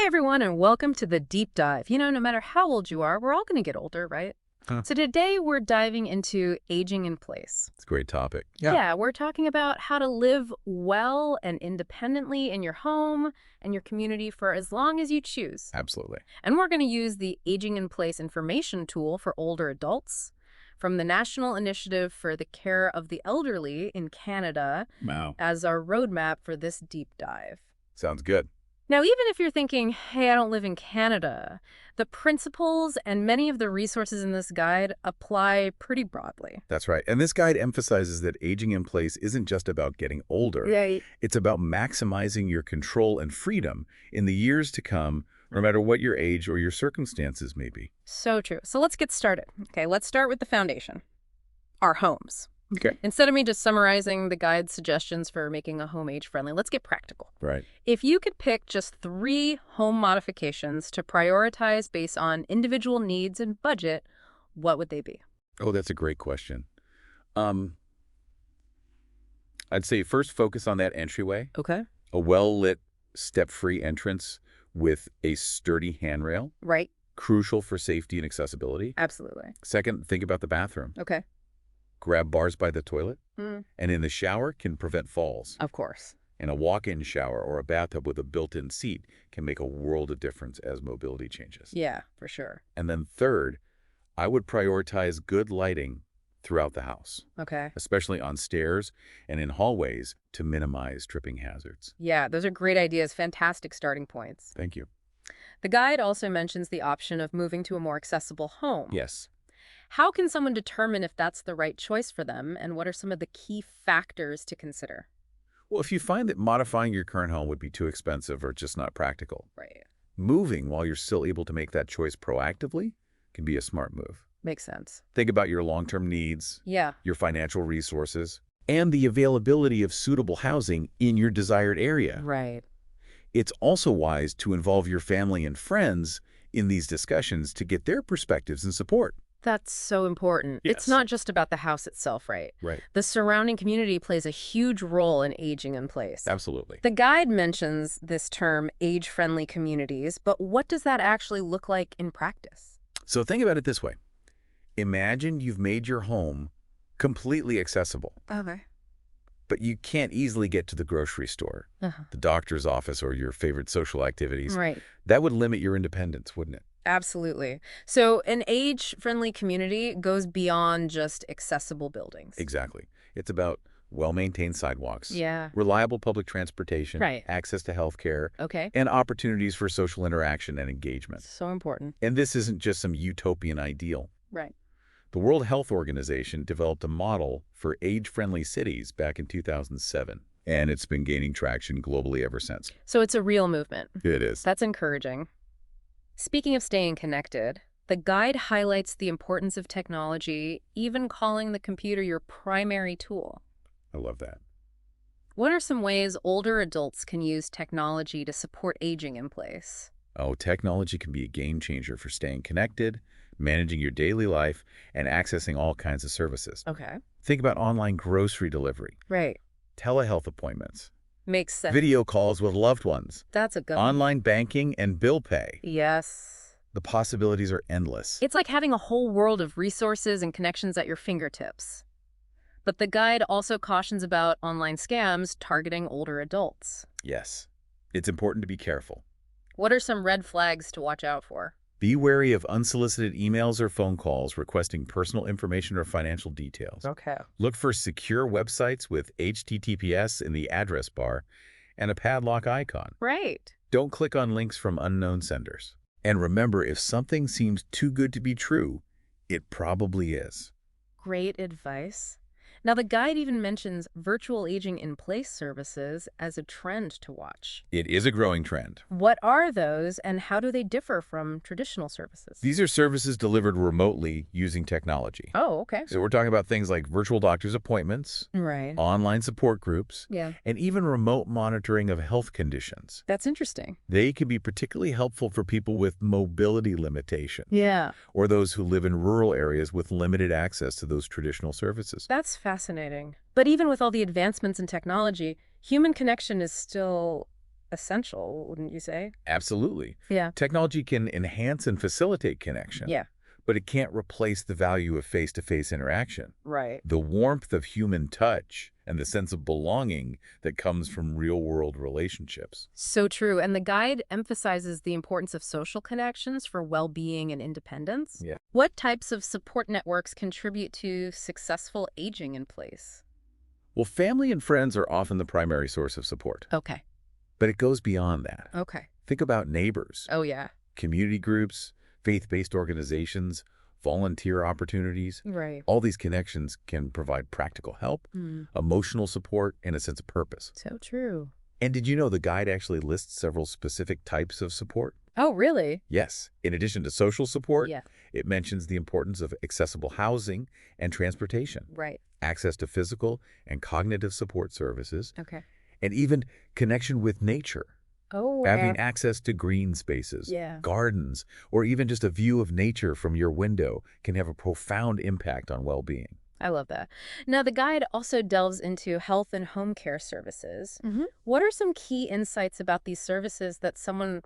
Hey everyone, and welcome to the deep dive. No matter how old you are, we're all going to get older, right? Huh. So today we're diving into aging in place. It's a great topic. Yeah. Yeah, we're talking about how to live well and independently in your home and your community for as long as you choose. Absolutely. And we're going to use the Aging in Place information tool for older adults from the National Initiative for the Care of the Elderly in Canada Wow. as our roadmap for this deep dive. Sounds good. Now, even if you're thinking, hey, I don't live in Canada, the principles and many of the resources in this guide apply pretty broadly. That's right. And this guide emphasizes that aging in place isn't just about getting older. Right. It's about maximizing your control and freedom in the years to come, no matter what your age or your circumstances may be. So true. So let's get started. Okay, let's start with the foundation, our homes. Okay. Instead of me just summarizing the guide's suggestions for making a home age-friendly, let's get practical. Right. If you could pick just 3 home modifications to prioritize based on individual needs and budget, what would they be? Oh, that's a great question. I'd say first focus on that entryway, Okay. a well-lit, step-free entrance with a sturdy handrail, Right. crucial for safety and accessibility. Absolutely. Second, think about the bathroom. Okay. Grab bars by the toilet, Mm, and in the shower can prevent falls. of course. And a walk-in shower or a bathtub with a built-in seat can make a world of difference as mobility changes. Yeah, for sure. And then third, I would prioritize good lighting throughout the house, Okay. especially on stairs and in hallways to minimize tripping hazards. Yeah, those are great ideas, fantastic starting points. Thank you. The guide also mentions the option of moving to a more accessible home. Yes. How can someone determine if that's the right choice for them, and what are some of the key factors to consider? Well, if you find that modifying your current home would be too expensive or just not practical, Right. moving while you're still able to make that choice proactively can be a smart move. Makes sense. Think about your long-term needs, Yeah. your financial resources, and the availability of suitable housing in your desired area. Right. It's also wise to involve your family and friends in these discussions to get their perspectives and support. That's so important. It's Yes. not just about the house itself, right? Right. The surrounding community plays a huge role in aging in place. Absolutely. The guide mentions this term age-friendly communities, but what does that actually look like in practice? So think about it this way. Imagine you've made your home completely accessible, Okay. but you can't easily get to the grocery store, Uh-huh. the doctor's office, or your favorite social activities. Right. That would limit your independence, wouldn't it? Absolutely. So an age-friendly community goes beyond just accessible buildings. Exactly. It's about well-maintained sidewalks, Yeah. reliable public transportation, Right. access to health care, Okay. and opportunities for social interaction and engagement. So important. And this isn't just some utopian ideal. Right. The World Health Organization developed a model for age-friendly cities back in 2007, and it's been gaining traction globally ever since. So it's a real movement. It is. That's encouraging. Speaking of staying connected, the guide highlights the importance of technology, even calling the computer your primary tool. I love that. What are some ways older adults can use technology to support aging in place? Oh, technology can be a game changer for staying connected, managing your daily life, and accessing all kinds of services. Okay. Think about online grocery delivery, Right. telehealth appointments, Makes sense. video calls with loved ones, That's a good one. online banking, and bill pay. Yes. The possibilities are endless. It's like having a whole world of resources and connections at your fingertips. But the guide also cautions about online scams targeting older adults. Yes, it's important to be careful. What are some red flags to watch out for? Be wary of unsolicited emails or phone calls requesting personal information or financial details. Okay. Look for secure websites with HTTPS in the address bar and a padlock icon. Right. Don't click on links from unknown senders. And remember, if something seems too good to be true, it probably is. Great advice. Now, the guide even mentions virtual aging in place services as a trend to watch. It is a growing trend. What are those, and how do they differ from traditional services? These are services delivered remotely using technology. Oh, okay. So we're talking about things like virtual doctor's appointments, Right. online support groups, Yeah. and even remote monitoring of health conditions. That's interesting. They can be particularly helpful for people with mobility limitation Yeah. or those who live in rural areas with limited access to those traditional services. That's fascinating. But even with all the advancements in technology, human connection is still essential, wouldn't you say? Absolutely. Yeah. Technology can enhance and facilitate connection, Yeah. but it can't replace the value of face-to-face interaction. Right. The warmth of human touch and the sense of belonging that comes from real-world relationships. So true. And the guide emphasizes the importance of social connections for well-being and independence. Yeah. What types of support networks contribute to successful aging in place? Well, family and friends are often the primary source of support, Okay. but it goes beyond that. Okay. Think about neighbors, Oh, yeah. community groups, faith-based organizations, volunteer opportunities. Right. All these connections can provide practical help, emotional support, and a sense of purpose. So true. And did you know the guide actually lists several specific types of support? Oh, really? Yes. In addition to social support, Yeah. it mentions the importance of accessible housing and transportation, Right. access to physical and cognitive support services, Okay. and even connection with nature. Oh, Having access to green spaces, Yeah. gardens, or even just a view of nature from your window can have a profound impact on well-being. I love that. Now, the guide also delves into health and home care services. What are some key insights about these services that someone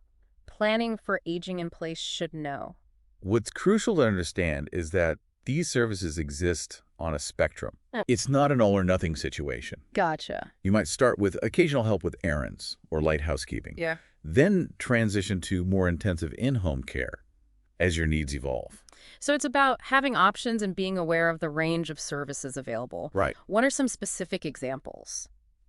planning for aging in place should know? What's crucial to understand is that these services exist on a spectrum. Oh. It's not an all-or-nothing situation. Gotcha. You might start with occasional help with errands or light housekeeping, Yeah. then transition to more intensive in-home care as your needs evolve. So it's about having options and being aware of the range of services available. Right. What are some specific examples?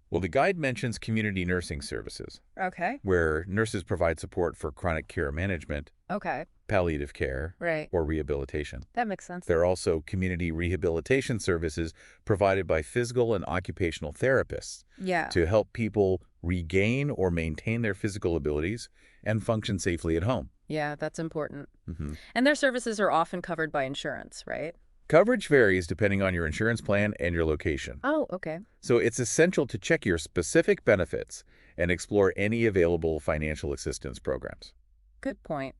Well, the guide mentions community nursing services, Okay. where nurses provide support for chronic care management, Okay. palliative care, Right. or rehabilitation. That makes sense. There are also community rehabilitation services provided by physical and occupational therapists Yeah. to help people regain or maintain their physical abilities and function safely at home. Yeah, that's important. Mhm. And their services are often covered by insurance, right? Coverage varies depending on your insurance plan and your location. Oh, okay. So it's essential to check your specific benefits and explore any available financial assistance programs. Good point.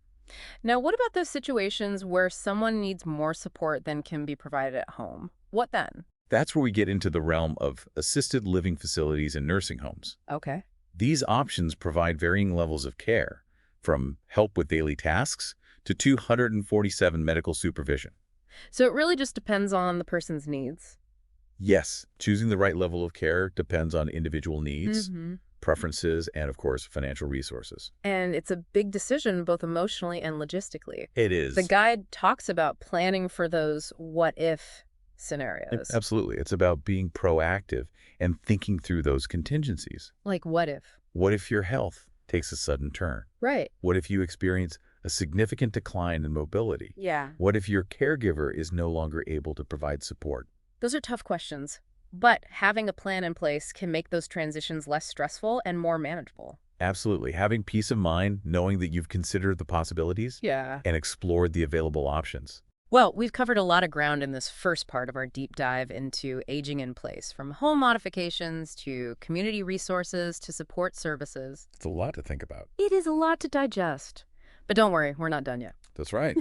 Now, what about those situations where someone needs more support than can be provided at home? What then? That's where we get into the realm of assisted living facilities and nursing homes. Okay. These options provide varying levels of care, from help with daily tasks to 247 medical supervision. So it really just depends on the person's needs. Yes, choosing the right level of care depends on individual needs, Mm-hmm. preferences, and of course, financial resources. And it's a big decision, both emotionally and logistically. It is. The guide talks about planning for those what-if scenarios. Absolutely. It's about being proactive and thinking through those contingencies. Like what if? What if your health takes a sudden turn? Right. What if you experience a significant decline in mobility? Yeah. What if your caregiver is no longer able to provide support? Those are tough questions. But having a plan in place can make those transitions less stressful and more manageable. Absolutely. Having peace of mind, knowing that you've considered the possibilities Yeah. and explored the available options. Well, we've covered a lot of ground in this first part of our deep dive into aging in place, from home modifications to community resources to support services. It's a lot to think about. It is a lot to digest. But don't worry, we're not done yet. That's right.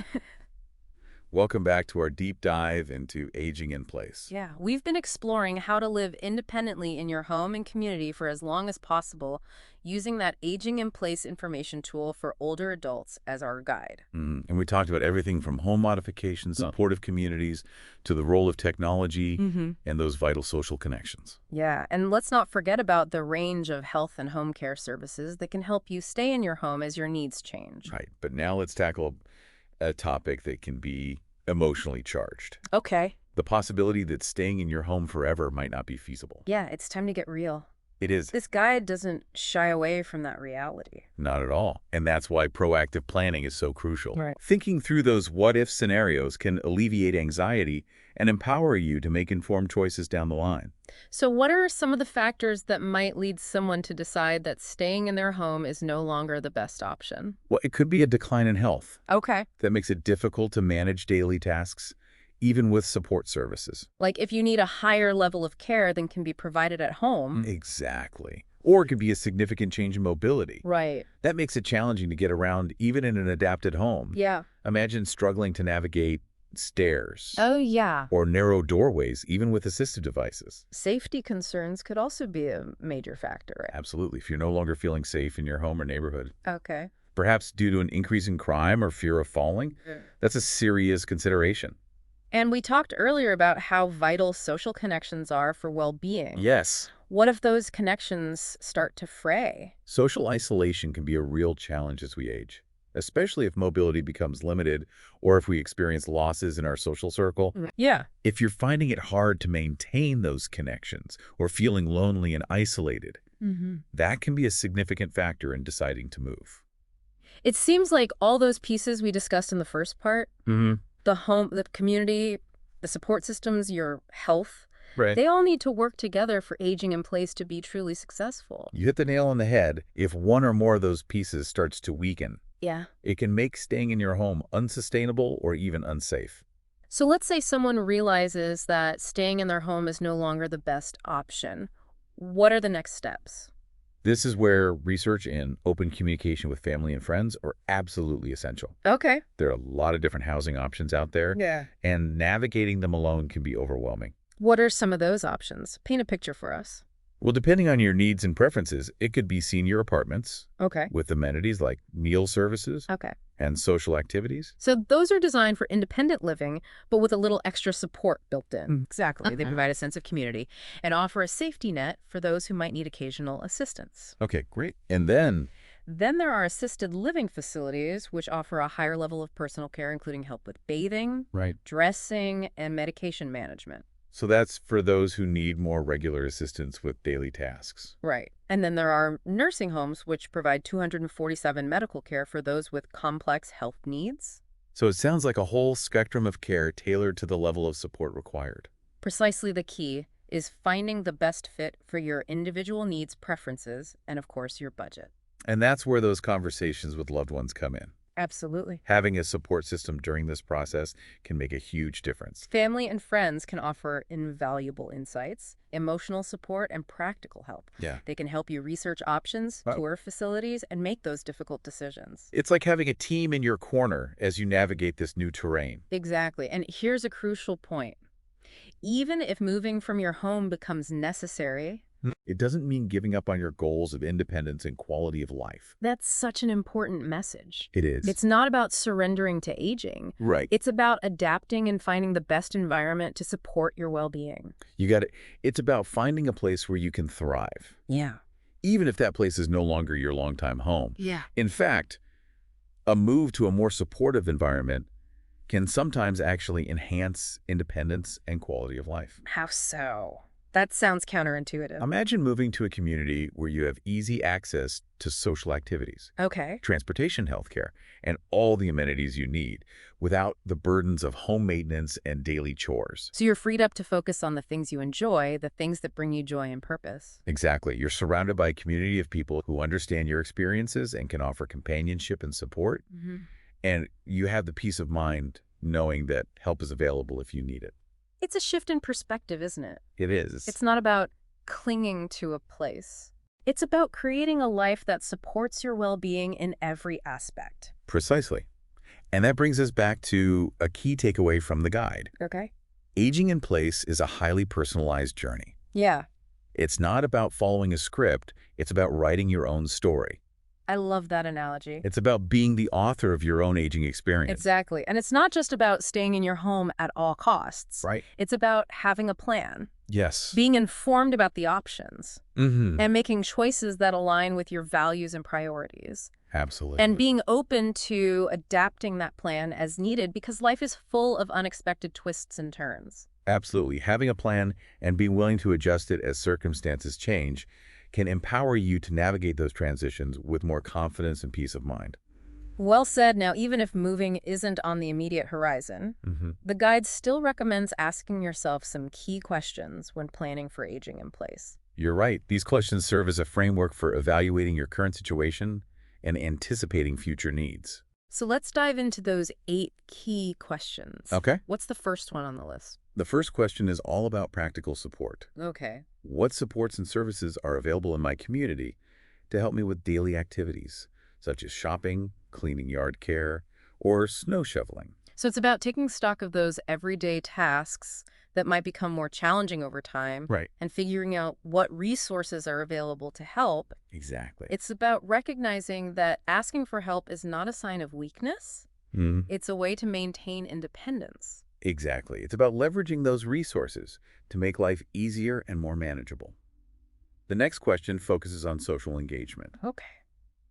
Welcome back to our deep dive into aging in place. Yeah, we've been exploring how to live independently in your home and community for as long as possible using that aging in place information tool for older adults as our guide. And we talked about everything from home modifications, supportive communities, to the role of technology and those vital social connections. Yeah, and let's not forget about the range of health and home care services that can help you stay in your home as your needs change. Right. But now let's tackle a topic that can be emotionally charged. Okay. The possibility that staying in your home forever might not be feasible. Yeah, it's time to get real. It is. This guide doesn't shy away from that reality. Not at all. And that's why proactive planning is so crucial. Right. Thinking through those what-if scenarios can alleviate anxiety and empower you to make informed choices down the line. So what are some of the factors that might lead someone to decide that staying in their home is no longer the best option? Well, it could be a decline in health Okay. that makes it difficult to manage daily tasks, even with support services. Like if you need a higher level of care than can be provided at home. Exactly. Or it could be a significant change in mobility. Right. That makes it challenging to get around even in an adapted home. Yeah. Imagine struggling to navigate stairs, Oh, yeah. or narrow doorways, even with assistive devices. Safety concerns could also be a major factor, right? Absolutely. If you're no longer feeling safe in your home or neighborhood, Okay. perhaps due to an increase in crime or fear of falling, that's a serious consideration. And we talked earlier about how vital social connections are for well-being. Yes. What if those connections start to fray? Social isolation can be a real challenge as we age, especially if mobility becomes limited or if we experience losses in our social circle. Yeah. If you're finding it hard to maintain those connections or feeling lonely and isolated, that can be a significant factor in deciding to move. It seems like all those pieces we discussed in the first part, the home, the community, the support systems, your health, Right. they all need to work together for aging in place to be truly successful. You hit the nail on the head. If one or more of those pieces starts to weaken, Yeah. it can make staying in your home unsustainable or even unsafe. So let's say someone realizes that staying in their home is no longer the best option. What are the next steps? This is where research and open communication with family and friends are absolutely essential. Okay. There are a lot of different housing options out there, Yeah. and navigating them alone can be overwhelming. What are some of those options? Paint a picture for us. Well, depending on your needs and preferences, it could be senior apartments Okay. with amenities like meal services Okay. and social activities. So those are designed for independent living, but with a little extra support built in. Exactly. They Okay. provide a sense of community and offer a safety net for those who might need occasional assistance. Okay, great. And then, Then there are assisted living facilities, which offer a higher level of personal care, including help with bathing, right, dressing, and medication management. so that's for those who need more regular assistance with daily tasks. Right. And then there are nursing homes, which provide 247 medical care for those with complex health needs. So it sounds like a whole spectrum of care tailored to the level of support required. Precisely the key is finding the best fit for your individual needs, preferences, and of course, your budget. And that's where those conversations with loved ones come in. Absolutely. Having a support system during this process can make a huge difference. Family and friends can offer invaluable insights, emotional support, and practical help. Yeah. They can help you research options, Wow. tour facilities, and make those difficult decisions. It's like having a team in your corner as you navigate this new terrain. Exactly. And here's a crucial point. Even if moving from your home becomes necessary, It doesn't mean giving up on your goals of independence and quality of life. that's such an important message. It is. It's not about surrendering to aging. Right. It's about adapting and finding the best environment to support your well-being. You got it. It's about finding a place where you can thrive, Yeah. even if that place is no longer your longtime home. Yeah. In fact, a move to a more supportive environment can sometimes actually enhance independence and quality of life. How so? That sounds counterintuitive. Imagine moving to a community where you have easy access to social activities, Okay. transportation, healthcare, and all the amenities you need without the burdens of home maintenance and daily chores. So you're freed up to focus on the things you enjoy, the things that bring you joy and purpose. Exactly. You're surrounded by a community of people who understand your experiences and can offer companionship and support. And you have the peace of mind knowing that help is available if you need it. It's a shift in perspective, isn't it? It is. It's not about clinging to a place. It's about creating a life that supports your well-being in every aspect. Precisely. And that brings us back to a key takeaway from the guide. Okay. Aging in place is a highly personalized journey. Yeah. It's not about following a script. It's about writing your own story. I love that analogy. It's about being the author of your own aging experience. Exactly. And it's not just about staying in your home at all costs. Right. It's about having a plan, Yes. being informed about the options, Mm-hmm. and making choices that align with your values and priorities. Absolutely. And being open to adapting that plan as needed, because life is full of unexpected twists and turns. Absolutely. Having a plan and being willing to adjust it as circumstances change can empower you to navigate those transitions with more confidence and peace of mind. Well said. Now, even if moving isn't on the immediate horizon, the guide still recommends asking yourself some key questions when planning for aging in place. You're right. These questions serve as a framework for evaluating your current situation and anticipating future needs. So let's dive into those 8 key questions. Okay. What's the first one on the list? The first question is all about practical support. Okay. What supports and services are available in my community to help me with daily activities, such as shopping, cleaning yard care, or snow shoveling? So it's about taking stock of those everyday tasks that might become more challenging over time Right. and figuring out what resources are available to help. Exactly. It's about recognizing that asking for help is not a sign of weakness. Mhm. It's a way to maintain independence. Exactly. It's about leveraging those resources to make life easier and more manageable. The next question focuses on social engagement. Okay.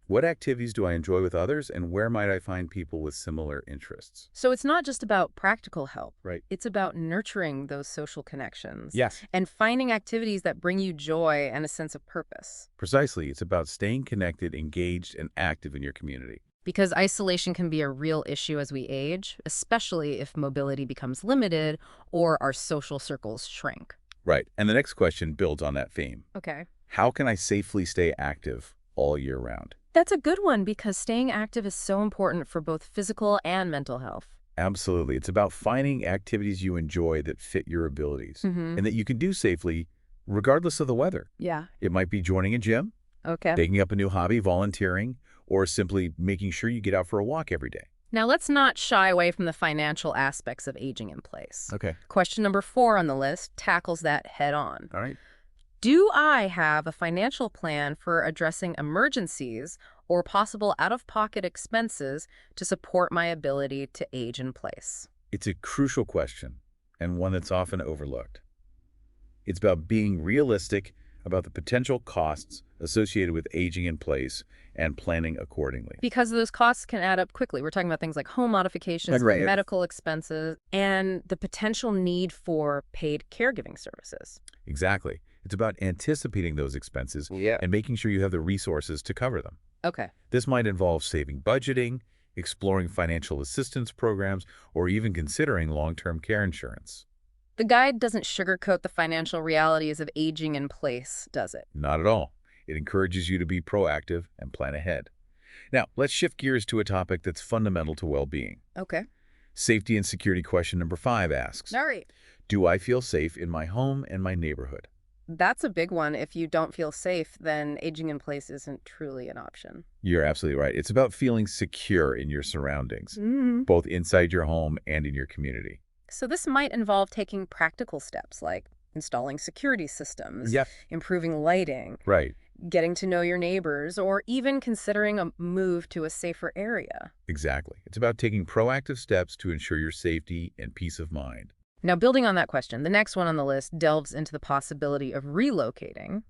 What activities do I enjoy with others, and where might I find people with similar interests? So it's not just about practical help. Right. It's about nurturing those social connections. Yes. And finding activities that bring you joy and a sense of purpose. Precisely. It's about staying connected, engaged, and active in your community. Because isolation can be a real issue as we age, especially if mobility becomes limited or our social circles shrink. Right. And the next question builds on that theme. Okay. How can I safely stay active all year round? That's a good one because staying active is so important for both physical and mental health. Absolutely. It's about finding activities you enjoy that fit your abilities and that you can do safely regardless of the weather. Yeah. It might be joining a gym, Okay. taking up a new hobby, volunteering, or simply making sure you get out for a walk every day. Now let's not shy away from the financial aspects of aging in place. Okay. Question number 4 on the list tackles that head on. All right. Do I have a financial plan for addressing emergencies or possible out-of-pocket expenses to support my ability to age in place? It's a crucial question and one that's often overlooked. It's about being realistic about the potential costs associated with aging in place and planning accordingly. Because those costs can add up quickly. We're talking about things like home modifications, Right. medical expenses, and the potential need for paid caregiving services. Exactly. It's about anticipating those expenses and making sure you have the resources to cover them. Okay. This might involve saving budgeting, exploring financial assistance programs, or even considering long-term care insurance. The guide doesn't sugarcoat the financial realities of aging in place, does it? Not at all. It encourages you to be proactive and plan ahead. Now, let's shift gears to a topic that's fundamental to well-being. Okay. Safety and security question number 5 asks, All right. do I feel safe in my home and my neighborhood? That's a big one. If you don't feel safe, then aging in place isn't truly an option. You're absolutely right. It's about feeling secure in your surroundings, both inside your home and in your community. So this might involve taking practical steps like installing security systems, improving lighting, Right. getting to know your neighbors, or even considering a move to a safer area. Exactly. It's about taking proactive steps to ensure your safety and peace of mind. Now, building on that question, the next one on the list delves into the possibility of relocating.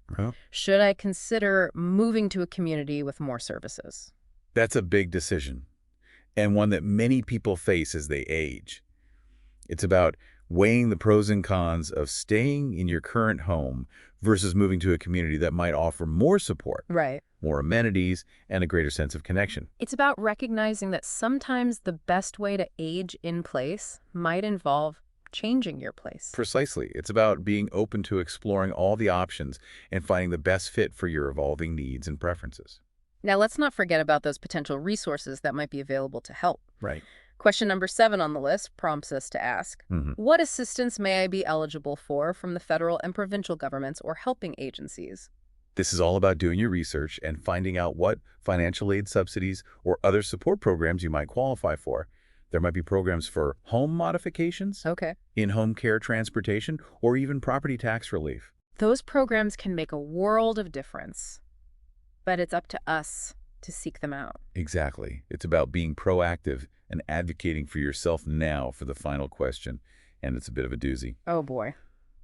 Should I consider moving to a community with more services? That's a big decision, and one that many people face as they age. It's about weighing the pros and cons of staying in your current home versus moving to a community that might offer more support, Right. more amenities, and a greater sense of connection. It's about recognizing that sometimes the best way to age in place might involve changing your place. Precisely. It's about being open to exploring all the options and finding the best fit for your evolving needs and preferences. Now, let's not forget about those potential resources that might be available to help. Right. Question number 7 on the list prompts us to ask, what assistance may I be eligible for from the federal and provincial governments or helping agencies? This is all about doing your research and finding out what financial aid subsidies or other support programs you might qualify for. There might be programs for home modifications, Okay. in-home care transportation, or even property tax relief. Those programs can make a world of difference, but it's up to us to seek them out. Exactly. It's about being proactive and advocating for yourself now for the final question, and it's a bit of a doozy. Oh, boy.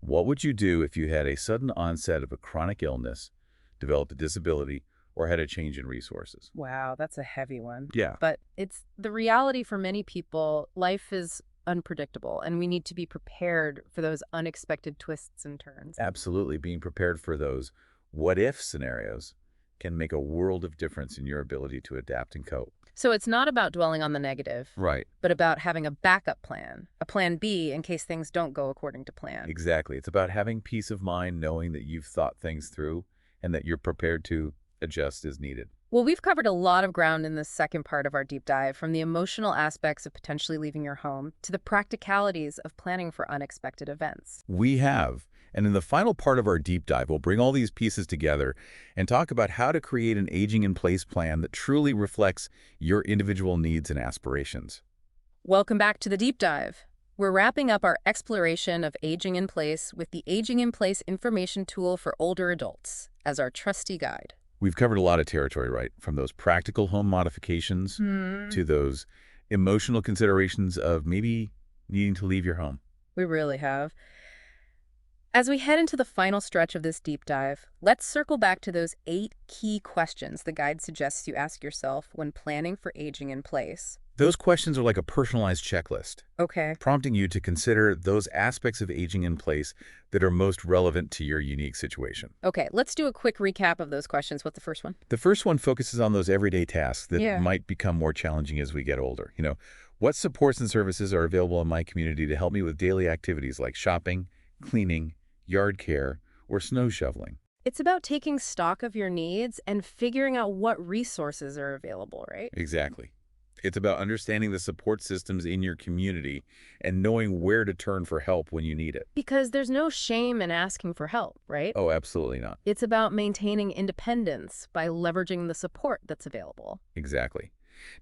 What would you do if you had a sudden onset of a chronic illness, developed a disability, or had a change in resources? Wow, that's a heavy one. Yeah. But it's the reality for many people. Life is unpredictable, and we need to be prepared for those unexpected twists and turns. Absolutely. Being prepared for those what-if scenarios can make a world of difference in your ability to adapt and cope. So it's not about dwelling on the negative, Right. but about having a backup plan, a plan B in case things don't go according to plan. Exactly. It's about having peace of mind, knowing that you've thought things through and that you're prepared to adjust as needed. Well, we've covered a lot of ground in this second part of our deep dive, from the emotional aspects of potentially leaving your home to the practicalities of planning for unexpected events. We have. And in the final part of our deep dive, we'll bring all these pieces together and talk about how to create an aging-in-place plan that truly reflects your individual needs and aspirations. Welcome back to the deep dive. We're wrapping up our exploration of aging in place with the Aging in Place information tool for older adults as our trusty guide. We've covered a lot of territory, right? From those practical home modifications to those emotional considerations of maybe needing to leave your home. We really have. As we head into the final stretch of this deep dive, let's circle back to those 8 key questions the guide suggests you ask yourself when planning for aging in place. Those questions are like a personalized checklist, Okay. prompting you to consider those aspects of aging in place that are most relevant to your unique situation. Okay, let's do a quick recap of those questions. What's the first one? The first one focuses on those everyday tasks that Yeah. might become more challenging as we get older. What supports and services are available in my community to help me with daily activities like shopping, cleaning, yard care, or snow shoveling? It's about taking stock of your needs and figuring out what resources are available, right? Exactly. It's about understanding the support systems in your community and knowing where to turn for help when you need it. Because there's no shame in asking for help, right? Oh, absolutely not. It's about maintaining independence by leveraging the support that's available. Exactly.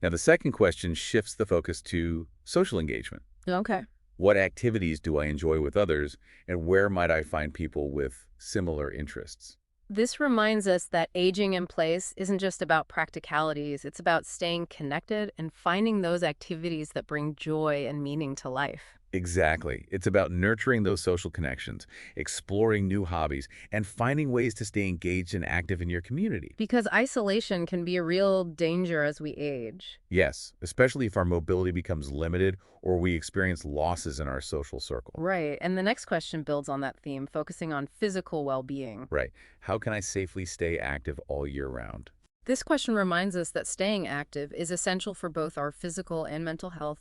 Now, the second question shifts the focus to social engagement. Okay. What activities do I enjoy with others, and where might I find people with similar interests? This reminds us that aging in place isn't just about practicalities. It's about staying connected and finding those activities that bring joy and meaning to life. Exactly. It's about nurturing those social connections, exploring new hobbies, and finding ways to stay engaged and active in your community. Because isolation can be a real danger as we age. Yes, especially if our mobility becomes limited or we experience losses in our social circle. Right. And the next question builds on that theme, focusing on physical well-being. Right. How can I safely stay active all year round? This question reminds us that staying active is essential for both our physical and mental health,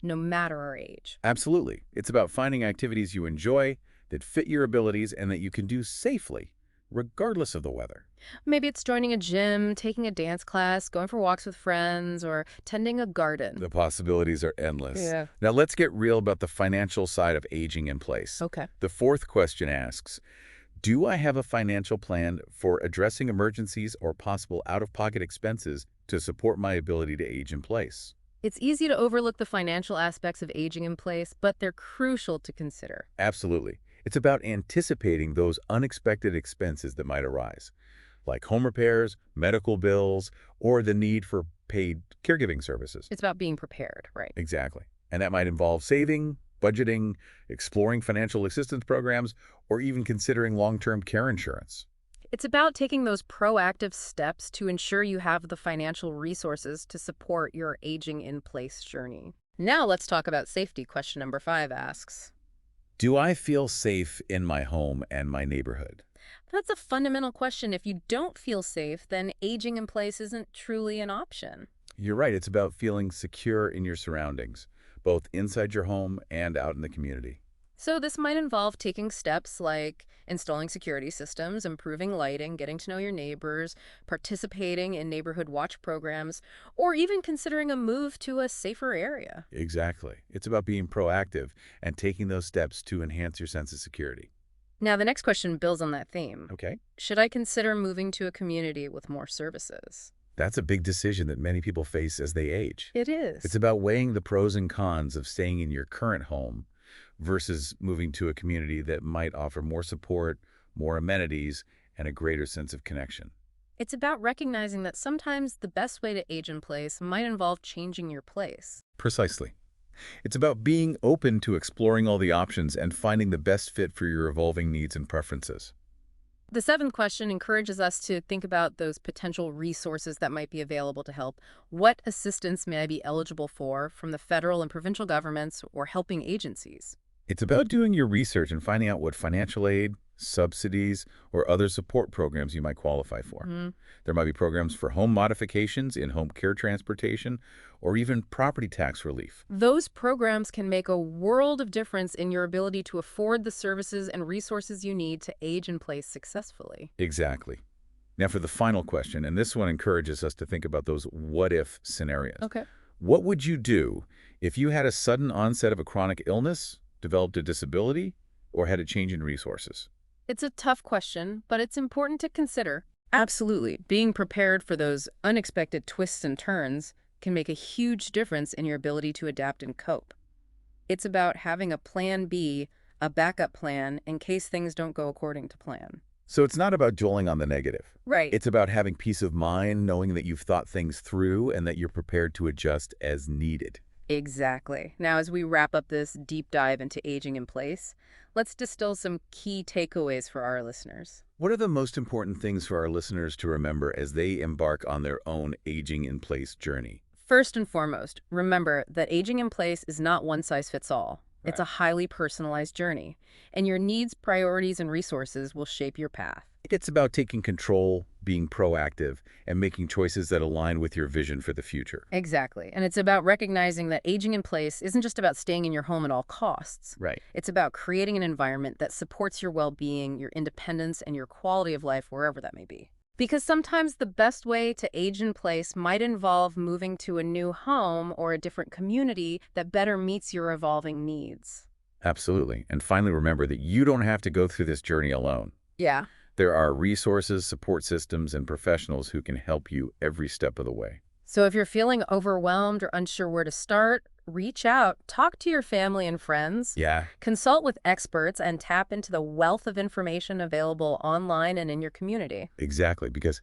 no matter our age. Absolutely. It's about finding activities you enjoy, that fit your abilities, and that you can do safely, regardless of the weather. Maybe it's joining a gym, taking a dance class, going for walks with friends, or tending a garden. The possibilities are endless. Yeah. Now let's get real about the financial side of aging in place. Okay. The fourth question asks, do I have a financial plan for addressing emergencies or possible out-of-pocket expenses to support my ability to age in place? It's easy to overlook the financial aspects of aging in place, but they're crucial to consider. Absolutely. It's about anticipating those unexpected expenses that might arise, like home repairs, medical bills, or the need for paid caregiving services. It's about being prepared, right? Exactly. And that might involve saving, budgeting, exploring financial assistance programs, or even considering long-term care insurance. It's about taking those proactive steps to ensure you have the financial resources to support your aging in place journey. Now let's talk about safety. Question number 5 asks, Do I feel safe in my home and my neighborhood? that's a fundamental question. If you don't feel safe, then aging in place isn't truly an option. You're right. It's about feeling secure in your surroundings, both inside your home and out in the community. So this might involve taking steps like installing security systems, improving lighting, getting to know your neighbors, participating in neighborhood watch programs, or even considering a move to a safer area. Exactly. It's about being proactive and taking those steps to enhance your sense of security. Now, the next question builds on that theme. Okay? Should I consider moving to a community with more services? That's a big decision that many people face as they age. It is. It's about weighing the pros and cons of staying in your current home versus moving to a community that might offer more support, more amenities, and a greater sense of connection. It's about recognizing that sometimes the best way to age in place might involve changing your place. Precisely. It's about being open to exploring all the options and finding the best fit for your evolving needs and preferences. The 7th question encourages us to think about those potential resources that might be available to help. What assistance may I be eligible for from the federal and provincial governments or helping agencies? It's about doing your research and finding out what financial aid, subsidies, or other support programs you might qualify for. There might be programs for home modifications, in-home care transportation, or even property tax relief. Those programs can make a world of difference in your ability to afford the services and resources you need to age in place successfully. Exactly. Now for the final question, and this one encourages us to think about those what-if scenarios. Okay. What would you do if you had a sudden onset of a chronic illness, developed a disability, or had a change in resources? It's a tough question, but it's important to consider. Absolutely. Being prepared for those unexpected twists and turns can make a huge difference in your ability to adapt and cope. It's about having a plan B, a backup plan, in case things don't go according to plan. So it's not about dwelling on the negative. Right. It's about having peace of mind, knowing that you've thought things through and that you're prepared to adjust as needed. Exactly. Now, as we wrap up this deep dive into aging in place, let's distill some key takeaways for our listeners. What are the most important things for our listeners to remember as they embark on their own aging in place journey? First and foremost, remember that aging in place is not one size fits all. It's a highly personalized journey, and your needs, priorities, and resources will shape your path. It's about taking control, being proactive, and making choices that align with your vision for the future. Exactly. And it's about recognizing that aging in place isn't just about staying in your home at all costs. Right. It's about creating an environment that supports your well-being, your independence, and your quality of life wherever that may be. Because sometimes the best way to age in place might involve moving to a new home or a different community that better meets your evolving needs. Absolutely. And finally, remember that you don't have to go through this journey alone. Yeah. There are resources, support systems, and professionals who can help you every step of the way. So if you're feeling overwhelmed or unsure where to start, reach out, talk to your family and friends, Yeah, consult with experts, and tap into the wealth of information available online and in your community. exactly. Because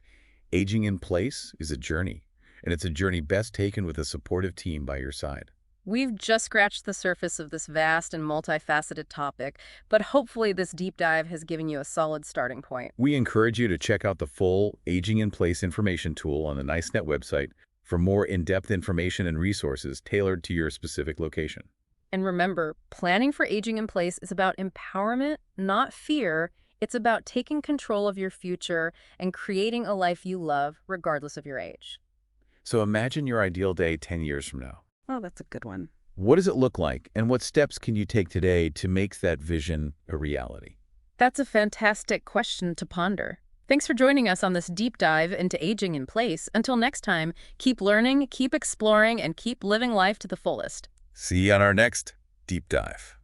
aging in place is a journey, and it's a journey best taken with a supportive team by your side. We've just scratched the surface of this vast and multifaceted topic, but hopefully this deep dive has given you a solid starting point. We encourage you to check out the full Aging in Place information tool on the NiceNet website for more in-depth information and resources tailored to your specific location. And remember, planning for aging in place is about empowerment, not fear. It's about taking control of your future and creating a life you love, regardless of your age. So imagine your ideal day 10 years from now. Oh, that's a good one. What does it look like, and what steps can you take today to make that vision a reality? That's a fantastic question to ponder. Thanks for joining us on this deep dive into aging in place. Until next time, keep learning, keep exploring, and keep living life to the fullest. See you on our next Deep Dive.